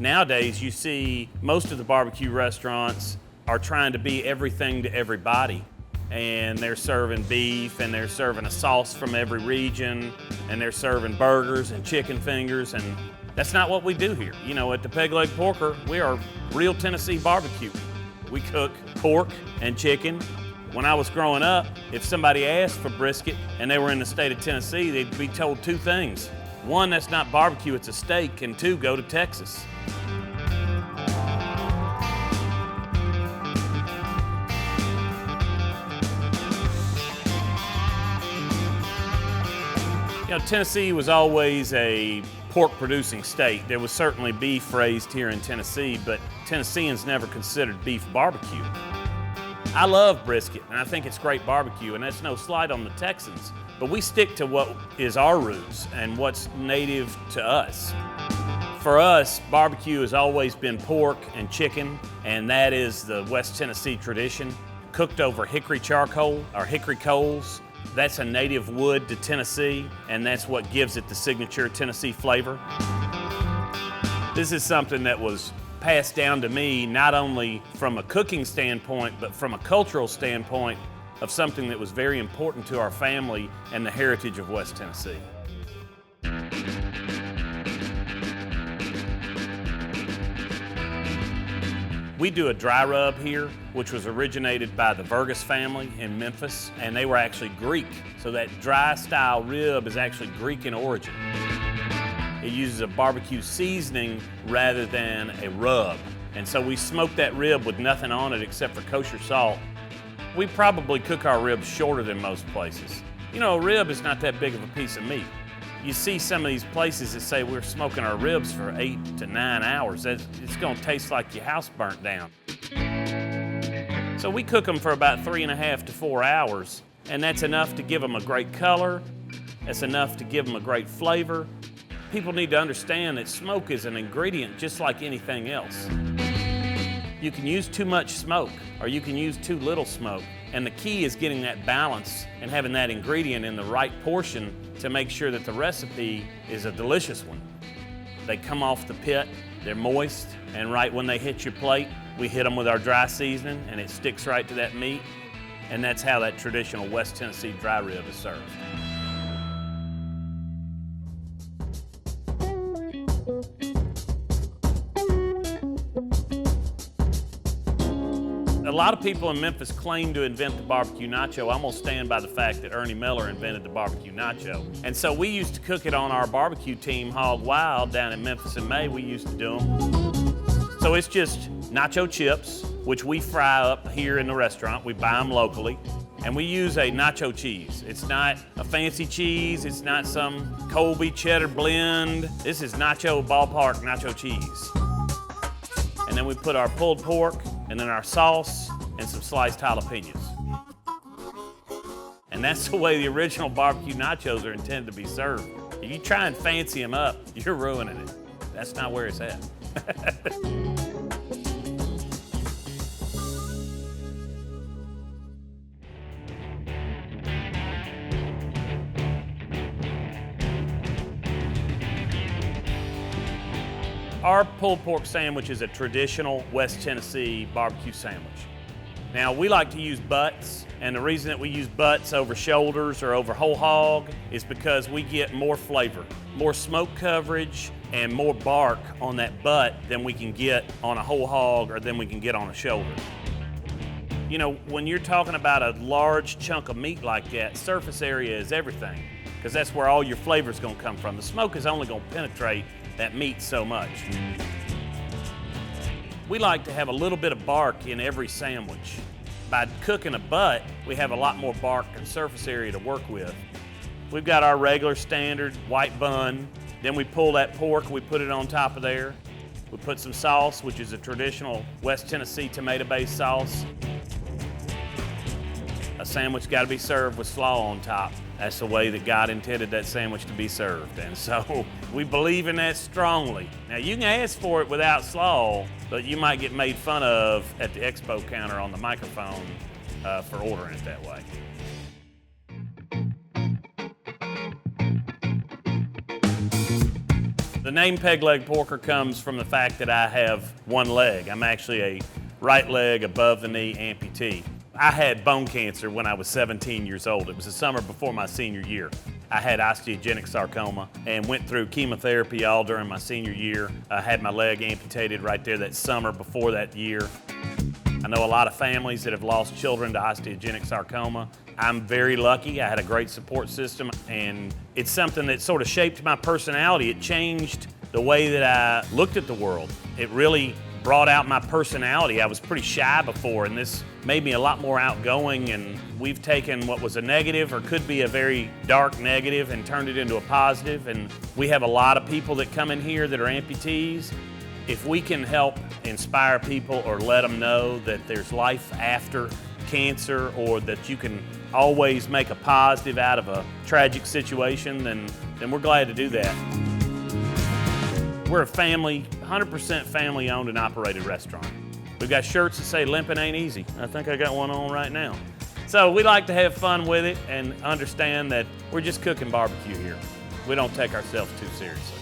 Nowadays, you see most of the barbecue restaurants are trying to be everything to everybody. And they're serving beef, and they're serving a sauce from every region, and they're serving burgers and chicken fingers, and that's not what we do here. You know, at the Peg Leg Porker, we are real Tennessee barbecue. We cook pork and chicken. When I was growing up, if somebody asked for brisket and they were in the state of Tennessee, they'd be told two things. One, that's not barbecue, it's a steak, and two, go to Texas. You know, Tennessee was always a pork-producing state. There was certainly beef raised here in Tennessee, but Tennesseans never considered beef barbecue. I love brisket, and I think it's great barbecue, and that's no slight on the Texans, but we stick to what is our roots and what's native to us. For us, barbecue has always been pork and chicken, and that is the West Tennessee tradition, cooked over hickory charcoal or hickory coals. That's a native wood to Tennessee, and that's what gives it the signature Tennessee flavor. This is something that was passed down to me not only from a cooking standpoint, but from a cultural standpoint of something that was very important to our family and the heritage of West Tennessee. We do a dry rub here, which was originated by the Vergas family in Memphis, and they were actually Greek. So that dry style rib is actually Greek in origin. It uses a barbecue seasoning rather than a rub. And so we smoke that rib with nothing on it except for kosher salt. We probably cook our ribs shorter than most places. You know, a rib is not that big of a piece of meat. You see some of these places that say we're smoking our ribs for 8 to 9 hours. It's gonna taste like your house burnt down. So we cook them for about 3.5 to 4 hours, and that's enough to give them a great color. That's enough to give them a great flavor. People need to understand that smoke is an ingredient just like anything else. You can use too much smoke, or you can use too little smoke. And the key is getting that balance and having that ingredient in the right portion to make sure that the recipe is a delicious one. They come off the pit, they're moist, and right when they hit your plate, we hit them with our dry seasoning and it sticks right to that meat. And that's how that traditional West Tennessee dry rib is served. A lot of people in Memphis claim to invent the barbecue nacho. I'm gonna stand by the fact that Ernie Miller invented the barbecue nacho. And so we used to cook it on our barbecue team, Hog Wild, down in Memphis in May. We used to do them. So it's just nacho chips, which we fry up here in the restaurant. We buy them locally. And we use a nacho cheese. It's not a fancy cheese. It's not some Colby cheddar blend. This is nacho ballpark nacho cheese. And then we put our pulled pork, and then our sauce, and some sliced jalapenos. And that's the way the original barbecue nachos are intended to be served. If you try and fancy them up, you're ruining it. That's not where it's at. Our pulled pork sandwich is a traditional West Tennessee barbecue sandwich. Now, we like to use butts, and the reason that we use butts over shoulders or over whole hog is because we get more flavor, more smoke coverage, and more bark on that butt than we can get on a whole hog or than we can get on a shoulder. You know, when you're talking about a large chunk of meat like that, surface area is everything, because that's where all your flavor's gonna come from. The smoke is only gonna penetrate that meat so much. We like to have a little bit of bark in every sandwich. By cooking a butt, we have a lot more bark and surface area to work with. We've got our regular standard white bun, then we pull that pork, we put it on top of there. We put some sauce, which is a traditional West Tennessee tomato-based sauce. A sandwich got to be served with slaw on top. That's the way that God intended that sandwich to be served. And so we believe in that strongly. Now you can ask for it without slaw, but you might get made fun of at the expo counter on the microphone for ordering it that way. The name Peg Leg Porker comes from the fact that I have one leg. I'm actually a right leg above the knee amputee. I had bone cancer when I was 17 years old. It was the summer before my senior year. I had osteogenic sarcoma and went through chemotherapy all during my senior year. I had my leg amputated right there that summer before that year. I know a lot of families that have lost children to osteogenic sarcoma. I'm very lucky. I had a great support system, and it's something that sort of shaped my personality. It changed the way that I looked at the world. It really brought out my personality. I was pretty shy before, and this made me a lot more outgoing, and we've taken what was a negative or could be a very dark negative and turned it into a positive. And we have a lot of people that come in here that are amputees. If we can help inspire people or let them know that there's life after cancer, or that you can always make a positive out of a tragic situation, then we're glad to do that. We're a family, 100% family owned and operated restaurant. We've got shirts that say limping ain't easy. I think I got one on right now. So we like to have fun with it and understand that we're just cooking barbecue here. We don't take ourselves too seriously.